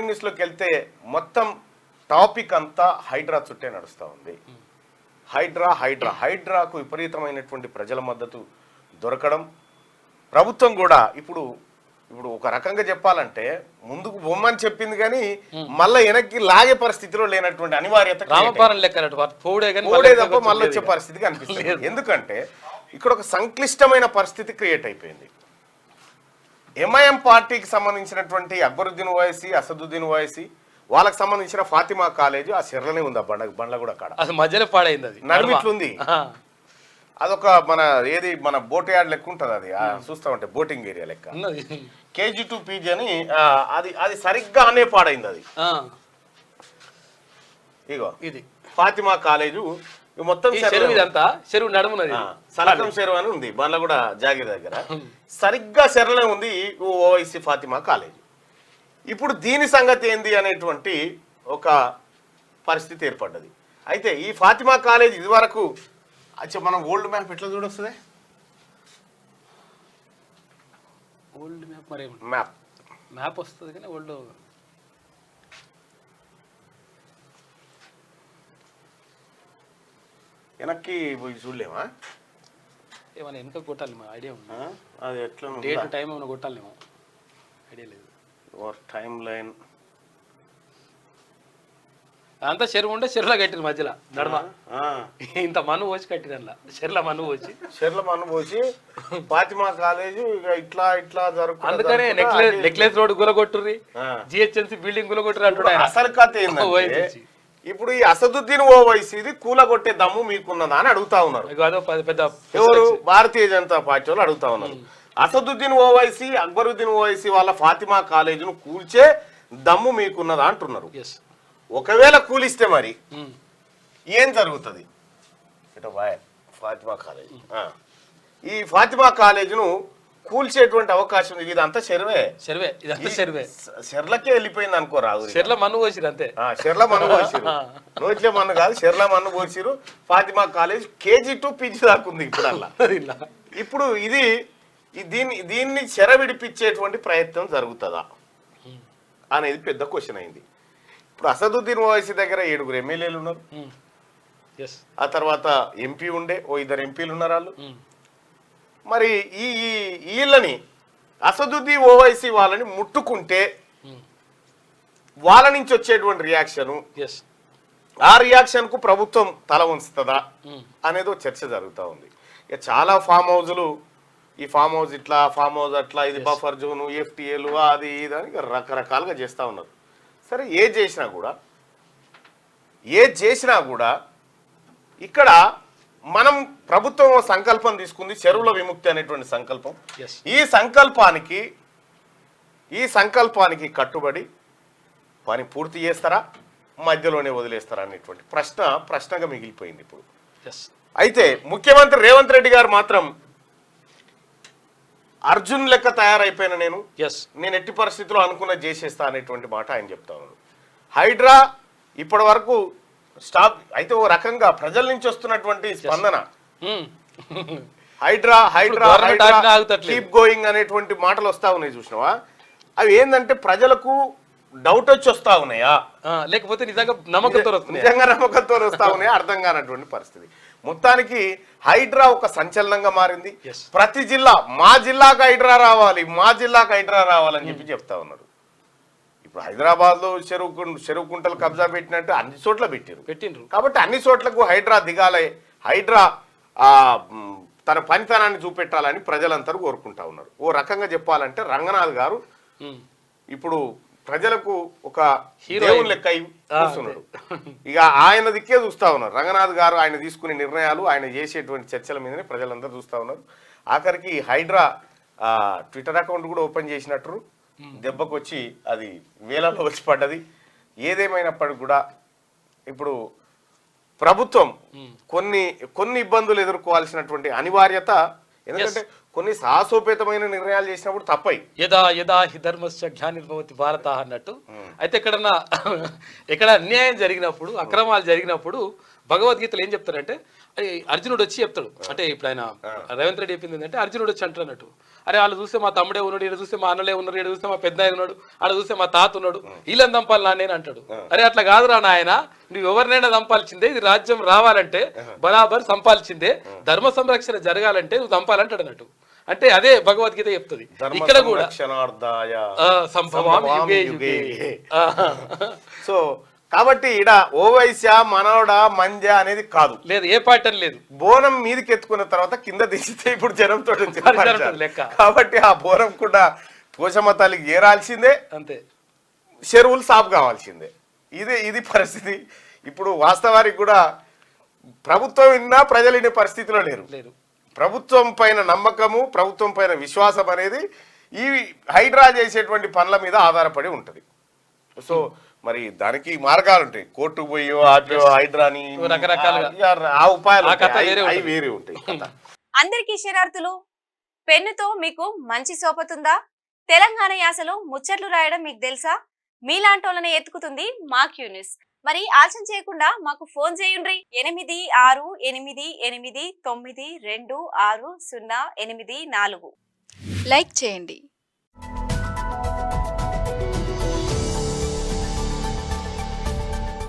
Breaking న్యూస్లోకి వెళ్తే మొత్తం topic అంతా హైడ్రా చుట్టే నడుస్తూ ఉంది. హైడ్రాకు విపరీతమైనటువంటి ప్రజల మద్దతు దొరకడం, ప్రభుత్వం కూడా ఇప్పుడు ఒక రకంగా చెప్పాలంటే ముందుకు బొమ్మని చెప్పింది కానీ మళ్ళీ వెనక్కి లాగే పరిస్థితిలో లేనటువంటి అనివార్యత తప్ప మళ్ళీ వచ్చే పరిస్థితి కనిపిస్తుంది. ఎందుకంటే ఇక్కడ ఒక సంక్లిష్టమైన పరిస్థితి క్రియేట్ అయిపోయింది. ఎంఐఎం పార్టీకి సంబంధించినటువంటి అక్బరుద్దీన్ ఓవైసీ, అసదుద్దీన్ ఓవైసీ, వాళ్ళకి సంబంధించిన ఫాతిమా కాలేజ్ ఆ సిర్లనే ఉంది. ఆ బండ్ల కూడా కాడ మధ్యలో పాడైంది, అది నడిమిట్లుంది. అదొక మన బోట్ యార్డ్ లెక్క ఉంటుంది. అది చూస్తామంటే బోటింగ్ ఏరియా లెక్క. KG2 PG అని అది సరిగ్గా అనే పాడైంది. అది ఇగో ఇది ఫాతిమా కాలేజు మొత్తం చెరువు నడుమున్నది, సలకం చెరువు అని ఉంది బండ్లగూడ జాగిర్ దగ్గర. సరిగ్గా చెరలే ఉంది ఓవైసీ ఫాతిమా కాలేజ్. ఇప్పుడు దీని సంగతి ఏంది అనేటువంటి ఒక పరిస్థితి ఏర్పడ్డది. అయితే ఈ ఫాతిమా కాలేజ్ ఇది వరకు మనం ఓల్డ్ మ్యాప్ ఎట్లా చూడొస్తుంది? ఓల్డ్ మ్యాప్ మరి మ్యాప్ వస్తుంది కానీ ఓల్డ్ వెనక్కి పోయి చూడలేమా? ఏమైనా వెనక కొట్టాలి, మా ఐడియా ఉంది. అది ఎట్లా డేట్ టైం ఏమైనా కొట్టాలేమో, ఐడియా లేదు. టైం లైన్ అంతా చెరువు ఉంటే చెరువులో కట్టిరు, మధ్యలో నడమ ఇంత మన్ను పోసి కట్టిరల్లా, చెర్ల మన్ను పోసి ఫాతిమా కాలేజ్ ఇట్లా జరుగుతుంది. అందుకనే నెక్లెస్ రోడ్ గులగొట్టుర్రి, GHMC బిల్డింగ్ గులగొట్టుర్రి అంటున్నాడు. అసలు కథ ఏంటంటే ఇప్పుడు ఈ అసదుద్దీన్ ఓవైసీది కూలగొట్టే దమ్ము మీకున్నదా అని అడుగుతా ఉన్నారు. ఎవరు? భారతీయ జనతా పార్టీ వాళ్ళు అడుగుతా ఉన్నారు. అసదుద్దీన్ ఓవైసీ, అక్బరుద్దీన్ ఓవైసీ వాళ్ళ ఫాతిమా కాలేజీను కూల్చే దమ్ము మీకున్నదా అంటున్నారు. ఒకవేళ కూలిస్తే మరి ఏం జరుగుతుంది? ఫాతిమా కాలేజ్, ఈ ఫాతిమా కాలేజీను కూల్చేటువంటి అవకాశం ఉంది. ఇదంతా చెరువే, చెర్లకే వెళ్ళిపోయింది అనుకో. రాదు, చెర్ల మన్ను పోసిరు అంతే. చెర్ల మన్ను పోసిరు, నోట్లే మన్ను కాదు, చెర్ల మన్ను పోసిరు. ఫాతిమా కాలేజ్ KG2 PG దాకా ఉంది ఇప్పుడల్లా. ఇప్పుడు దీన్ని చెర విడిపించేటువంటి ప్రయత్నం జరుగుతుందా అనేది పెద్ద క్వశ్చన్ అయింది. ఇప్పుడు అసదుద్దీన్ ఓవైసీ దగ్గర 7 ఎమ్మెల్యేలు ఉన్నారు. ఆ తర్వాత MP ఉండే 2 ఎంపీలు ఉన్నారు వాళ్ళు. మరి వీళ్ళని అసదుద్దీన్ ఓవైసీ వాళ్ళని ముట్టుకుంటే వాళ్ళ నుంచి వచ్చేటువంటి రియాక్షను, ఆ రియాక్షన్ కు ప్రభుత్వం తల ఉంచుతుందా అనేది చర్చ జరుగుతూ ఉంది. ఇక చాలా ఫామ్ హౌజులు, ఈ ఫామ్ హౌస్ ఇట్లా, ఫామ్ హౌస్ అట్లా, ఇది బఫర్ జోన్, FTAలు, అది ఇదని రకరకాలుగా చేస్తూ ఉన్నారు. సరే, ఏది చేసినా కూడా ఇక్కడ మనం ప్రభుత్వం సంకల్పం తీసుకుంది, చెరువుల విముక్తి అనేటువంటి సంకల్పం. ఈ సంకల్పానికి కట్టుబడి పని పూర్తి చేస్తారా, మధ్యలోనే వదిలేస్తారా అనేటువంటి ప్రశ్నగా మిగిలిపోయింది ఇప్పుడు. అయితే ముఖ్యమంత్రి రేవంత్ రెడ్డి గారు మాత్రం అర్జున్ లెక్క తయారైపోయిన నేను ఎట్టి పరిస్థితుల్లో అనుకున్న చేసేస్తా అనేటువంటి మాట ఆయన చెప్తా ఉన్నారు. హైడ్రా ఇప్పటి వరకు స్టాప్ అయితే ఓ రకంగా ప్రజల నుంచి వస్తున్నటువంటి స్పందన, హైడ్రా కీప్ గోయింగ్ అనేటువంటి మాటలు వస్తా ఉన్నాయి, చూసినావా? అవి ఏంటంటే ప్రజలకు డౌట్ వచ్చి వస్తా ఉన్నాయా, లేకపోతే నిజంగా నమ్మకంతో వస్తా ఉన్నాయా అర్థం కానటువంటి పరిస్థితి. మొత్తానికి హైడ్రా ఒక సంచలనంగా మారింది. ప్రతి జిల్లా మా జిల్లాకు హైడ్రా రావాలని చెప్పి చెప్తా ఉన్నారు. ఇప్పుడు హైదరాబాద్ లో చెరువు కుంటలు కబ్జా పెట్టినట్టు అన్ని చోట్ల పెట్టిండ్రు. కాబట్టి అన్ని చోట్లకు హైడ్రా దిగాలి, హైడ్రా తన పనితనాన్ని చూపెట్టాలని ప్రజలందరూ కోరుకుంటా ఉన్నారు. ఓ రకంగా చెప్పాలంటే రంగనాథ్ గారు ఇప్పుడు ప్రజలకు ఒక దేవుని లెక్క చూస్తున్నాడు. ఇక ఆయన దిక్కే చూస్తా ఉన్నారు. రంగనాథ్ గారు ఆయన తీసుకునే నిర్ణయాలు, ఆయన చేసేటువంటి చర్చల మీదనే ప్రజలందరూ చూస్తా ఉన్నారు. ఆఖరికి హైడ్రా ట్విట్టర్ అకౌంట్ కూడా ఓపెన్ చేసినట్టు దెబ్బకు వచ్చి అది వేలలో వచ్చి పడ్డది. ఏదేమైనప్పటికీ కూడా ఇప్పుడు ప్రభుత్వం కొన్ని ఇబ్బందులు ఎదుర్కోవాల్సినటువంటి అనివార్యత, ఎందుకంటే కొన్ని సాహసోపేతమైన నిర్ణయాలు చేసినప్పుడు తప్పై యదా హి ధర్మస్య జ్ఞానిర్భవతి భారత అన్నట్టు. అయితే ఎక్కడ అన్యాయం జరిగినప్పుడు, అక్రమాలు జరిగినప్పుడు భగవద్గీతలు ఏం చెప్తారంటే అర్జునుడు వచ్చి చెప్తాడు. అంటే ఇప్పుడు ఆయన రేవంత్ రెడ్డి చెప్పింది ఏంటంటే అర్జునుడు వచ్చి అంటారు అన్నట్టు, అరే వాళ్ళు చూస్తే మా తమ్ముడే ఉన్నాడు, ఇక్కడ చూస్తే మా అన్నలే ఉన్నారు, ఇక్కడ చూస్తే మా పెద్ద ఉన్నాడు, ఆడ చూస్తే మా తాత ఉన్నాడు, వీళ్ళని దంపాలి నాన్నేని అంటాడు. అరే అట్లా కాదురా నాయన, నువ్వు ఎవరినైనా దంపాల్సిందే, ఇది రాజ్యం రావాలంటే బరాబర్ సంపాల్సిందే, ధర్మ సంరక్షణ జరగాలంటే నువ్వు దంపాలంటాడు అన్నట్టు. అంటే అదే భగవద్గీత చెప్తుంది. ఇక్కడ కూడా సంభవామి యుగే యుగే. సో కాబట్టి ఈడ ఓవైశ్య మనోడ మంజ అనేది కాదు, లేదు ఏ పార్టీ అని లేదు. బోనం మీదకి ఎత్తుకున్న తర్వాత కింద దించితే ఇప్పుడు జనంతో లెక్క. కాబట్టి ఆ బోనం కూడా పోషమ్మ తల్లికి ఏరాల్సిందే, అంతే, చెరువులు సాపు కావాల్సిందే. ఇది పరిస్థితి. ఇప్పుడు వాస్తవానికి కూడా ప్రభుత్వం విన్నా ప్రజలు వినే పరిస్థితిలో లేరు. ప్రభుత్వం పైన నమ్మకము, ప్రభుత్వం పైన విశ్వాసం అనేది ఈ హైడ్రా చేసేటువంటి పనుల మీద ఆధారపడి ఉంటుంది. సో మరి దానికి మార్గాలు ఉంటాయి, కోర్టుకు పోయో ఆపో హైడ్రాని రకరకాలుగా ఆ ఉపాయాలు అవి వేరే ఉంటాయి. అందరికీ శరార్థులు. పెన్నుతో మీకు మంచి సోపతుందా? తెలంగాణ యాసలో ముచ్చట్లు రాయడం మీకు తెలుసా? మీలాంటోళ్ళని ఎత్తుకుతుంది మా క్యూ న్యూస్. మరి ఆలస్యం చేయకుండా మాకు ఫోన్ చేయండి. 8688892604. లైక్ చేయండి.